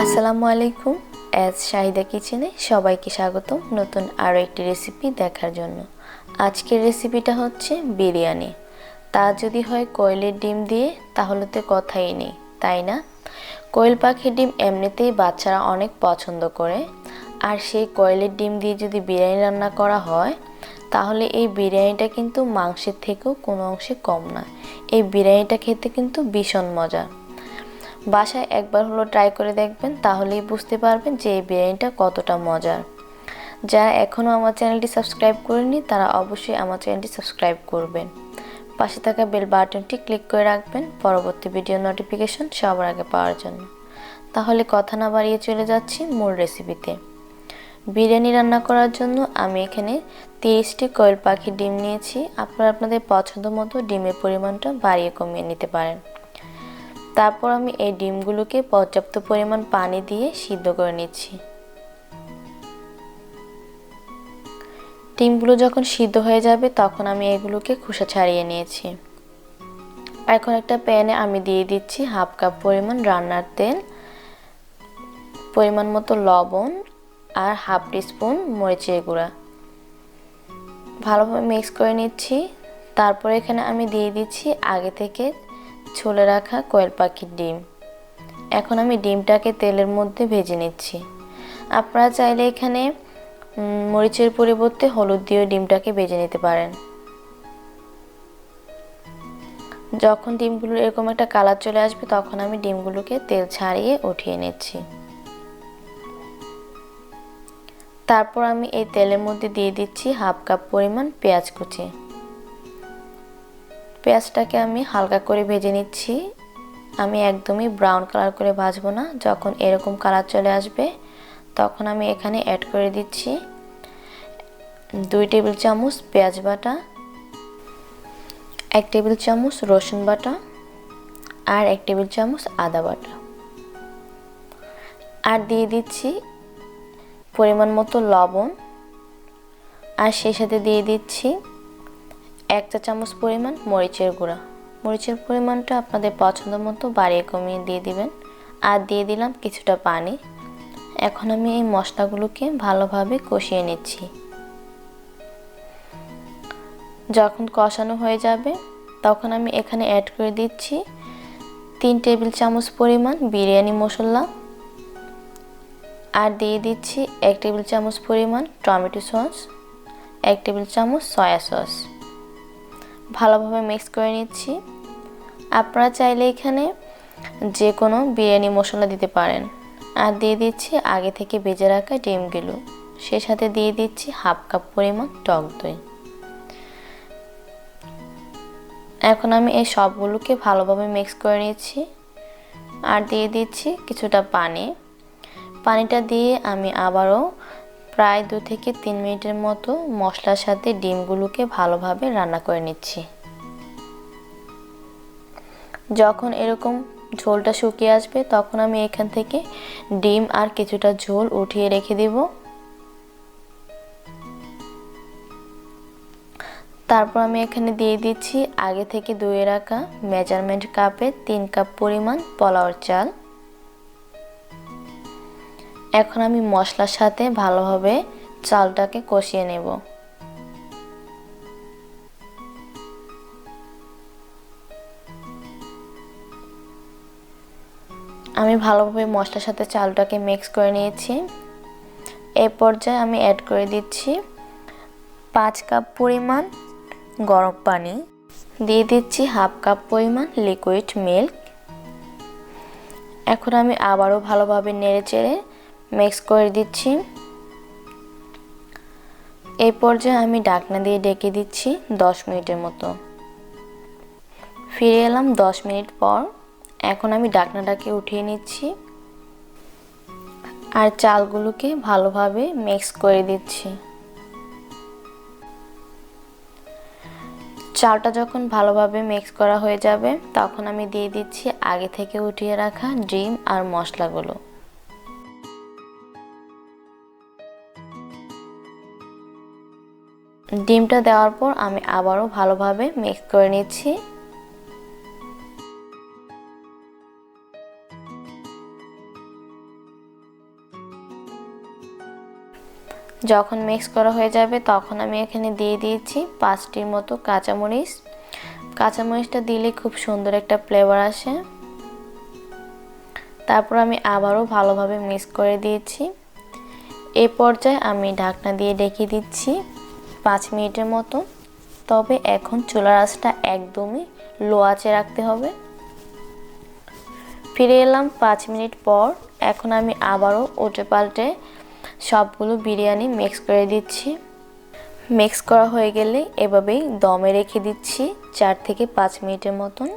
আসসালামু আলাইকুম। শাহিদা কিচেনে সবাইকে স্বাগতম নতুন আরও একটি রেসিপি দেখার জন্য। আজকের রেসিপিটা হচ্ছে বিরিয়ানি। তা যদি হয় কোয়েলের ডিম দিয়ে তাহলে তো কথাই নেই, তাই না? কোয়েল পাখির ডিম এমনিতেই বাচ্চারা অনেক পছন্দ করে, আর সেই কোয়েলের ডিম দিয়ে যদি বিরিয়ানি রান্না করা হয় তাহলে এই বিরিয়ানিটা কিন্তু মাংসের থেকেও কোনো অংশে কম না। এই বিরিয়ানিটা খেতে কিন্তু ভীষণ মজা। বাসায় একবার হলো ট্রাই করে দেখবেন, তাহলেই বুঝতে পারবেন যে এই বিরিয়ানিটা কতটা মজার। যারা এখনও আমার চ্যানেলটি সাবস্ক্রাইব করেনি তারা অবশ্যই আমার চ্যানেলটি সাবস্ক্রাইব করবেন। পাশে থাকা বেল বাটনটি ক্লিক করে রাখবেন পরবর্তী ভিডিও নোটিফিকেশন সবার আগে পাওয়ার জন্য। তাহলে কথা না বাড়িয়ে চলে যাচ্ছি মূল রেসিপিতে। বিরিয়ানি রান্না করার জন্য আমি এখানে 30টি কোয়েল পাখির ডিম নিয়েছি। আপনারা আপনাদের পছন্দ মতো ডিমের পরিমাণটা বাড়িয়ে কমিয়ে নিতে পারেন। তারপর আমি এই ডিমগুলোকে পর্যাপ্ত পরিমাণ পানি দিয়ে সিদ্ধ করে নিচ্ছি। ডিমগুলো যখন সিদ্ধ হয়ে যাবে তখন আমি এগুলোকে খোসা ছাড়িয়ে নিয়েছি। এখন একটা প্যানে আমি দিয়ে দিচ্ছি হাফ কাপ পরিমাণ রান্নার তেল, পরিমাণ মতো লবণ আর হাফ টিস্পুন মরিচের গুঁড়া। ভালোভাবে মিক্স করে নিচ্ছি। তারপর এখানে আমি দিয়ে দিচ্ছি আগে থেকে ছুলে রাখা কোয়েল পাখির ডিম। এখন আমি ডিমটাকে তেলের মধ্যে ভেজে নিচ্ছি। আপনারা চাইলে এখানে মরিচের পরিবর্তে হলুদ দিয়ে ডিমটাকে ভেজে নিতে পারেন। যখন ডিমগুলো এরকম একটা কালার চলে আসবে তখন আমি ডিমগুলোকে তেল ছাড়িয়ে উঠিয়ে নিচ্ছি। তারপর আমি এই তেলের মধ্যে দিয়ে দিচ্ছি হাফ কাপ পরিমাণ পেঁয়াজ কুচি। পেঁয়াজটাকে আমি হালকা করে ভেজে নিচ্ছি। আমি একদমই ব্রাউন কালার করে ভাজবো না। যখন এরকম কালার চলে আসবে তখন আমি এখানে অ্যাড করে দিচ্ছি 2 টেবিল চামচ পেঁয়াজ বাটা, 1 টেবিল চামচ রসুন বাটা আর 1 টেবিল চামচ আদা বাটা। আর দিয়ে দিচ্ছি পরিমাণ মতো লবণ, আর সেই সাথে দিয়ে দিচ্ছি 1 চা চামচ পরিমাণ মরিচের গুঁড়া। মরিচের পরিমাণটা আপনাদের পছন্দ মতো বাড়িয়ে কমিয়ে দিয়ে দিবেন। আর দিয়ে দিলাম কিছুটা পানি। এখন আমি এই মশলাগুলোকে ভালোভাবে কষিয়ে নিচ্ছি। যখন কষানো হয়ে যাবে তখন আমি এখানে অ্যাড করে দিচ্ছি 3 টেবিল চামচ পরিমাণ বিরিয়ানি মশলা, আর দিয়ে দিচ্ছি 1 টেবিল চামচ পরিমাণ টমেটো সস, 1 টেবিল চামচ সয়া সস। ভালোভাবে মিক্স করে নিচ্ছি। আপনারা চাইলে এখানে যে কোনো বিরিয়ানি মশলা দিতে পারেন। আর দিয়ে দিচ্ছি আগে থেকে ভেজে রাখা ডিমগুলো, সেই সাথে দিয়ে দিচ্ছি হাফ কাপ পরিমাণ টক দই। এখন আমি এই সবগুলোকে ভালোভাবে মিক্স করে নিচ্ছি। আর দিয়ে দিচ্ছি কিছুটা পানি। পানিটা দিয়ে আমি আবারও প্রায় 2 থেকে 3 মিনিটের মতো মশলার সাথে ডিমগুলোকে ভালোভাবে রান্না করে নিচ্ছি। যখন এরকম ঝোলটা শুকিয়ে আসবে তখন আমি এখান থেকে ডিম আর কিছুটা ঝোল উঠিয়ে রেখে দিব। তারপর আমি এখানে দিয়ে দিচ্ছি আগে থেকে ধুয়ে রাখা মেজারমেন্ট কাপে 3 কাপ পরিমাণ পোলাওর চাল। এখন আমি মশলার সাথে ভালোভাবে চালটাকে কষিয়ে নেব। আমি ভালোভাবে মশলার সাথে চালটাকে মিক্স করে নিয়েছি। এই পর্যায়ে আমি অ্যাড করে দিচ্ছি 5 কাপ পরিমাণ গরম পানি, দিয়ে দিচ্ছি হাফ কাপ পরিমাণ লিকুইড মিল্ক। এখন আমি আবারও ভালোভাবে নেড়েচেড়ে মিক্স করে দিচ্ছি। এই পর্যায়ে আমি ঢাকনা দিয়ে ঢেকে দিচ্ছি 10 মিনিটের মতো। ফিরে এলাম 10 মিনিট পর। এখন আমি ঢাকনাটাকে উঠিয়ে নিচ্ছি আর চালগুলোকে ভালোভাবে মিক্স করে দিচ্ছি। চালটা যখন ভালোভাবে মিক্স করা হয়ে যাবে তখন আমি দিয়ে দিচ্ছি আগে থেকে উঠিয়ে রাখা ডিম আর মশলাগুলো। ডিমটা দেওয়ার পর আমি আবারও ভালোভাবে মিক্স করে নিচ্ছি। যখন মিক্স করা হয়ে যাবে তখন আমি এখানে দিয়ে দিয়েছি 5টির মতো কাঁচামরিচ। কাঁচামরিচটা দিলে খুব সুন্দর একটা ফ্লেভার আসে। তারপর আমি আবারও ভালোভাবে মিক্স করে দিয়েছি। এই পর্যায়ে আমি ঢাকনা দিয়ে ঢেকে দিচ্ছি 5 মিনিটের মতো। তবে এখন চুলার আঁচটা একদমই লো আঁচে রাখতে হবে। ফিরে এলাম 5 মিনিট পর। এখন আমি আবারও উল্টে পাল্টে সবগুলো বিরিয়ানি মিক্স করে দিচ্ছি। মিক্স করা হয়ে গেলে এভাবেই দমে রেখে দিচ্ছি 4 থেকে 5 মিনিটের মতন।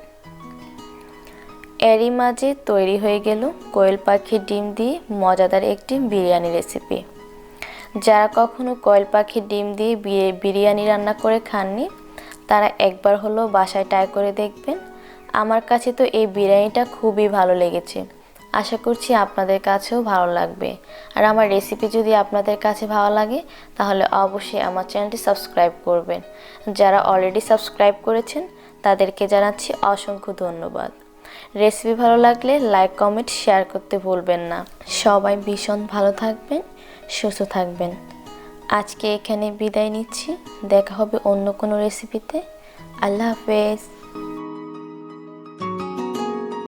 এরই মাঝে তৈরি হয়ে গেল কোয়েল পাখির ডিম দিয়ে মজাদার একটি বিরিয়ানি রেসিপি। যারা কখনো কোয়েল পাখির ডিম দিয়ে বিরিয়ানি রান্না করে খাননি, তারা একবার হলো বাসায় ট্রাই করে দেখবেন। আমার কাছে তো এই বিরিয়ানিটা খুবই ভালো লেগেছে। আশা করছি আপনাদের কাছেও ভালো লাগবে। আর আমার রেসিপি যদি আপনাদের কাছে ভালো লাগে তাহলে অবশ্যই আমার চ্যানেলটি সাবস্ক্রাইব করবেন। যারা অলরেডি সাবস্ক্রাইব করেছেন তাদেরকে জানাচ্ছি অসংখ্য ধন্যবাদ। রেসিপি ভালো লাগলে লাইক, কমেন্ট, শেয়ার করতে ভুলবেন না। সবাই ভীষণ ভালো থাকবেন, সুস্থ থাকবেন। আজকে এখানে বিদায় নিচ্ছি। দেখা হবে অন্য কোনো রেসিপিতে। আল্লাহ হাফেজ।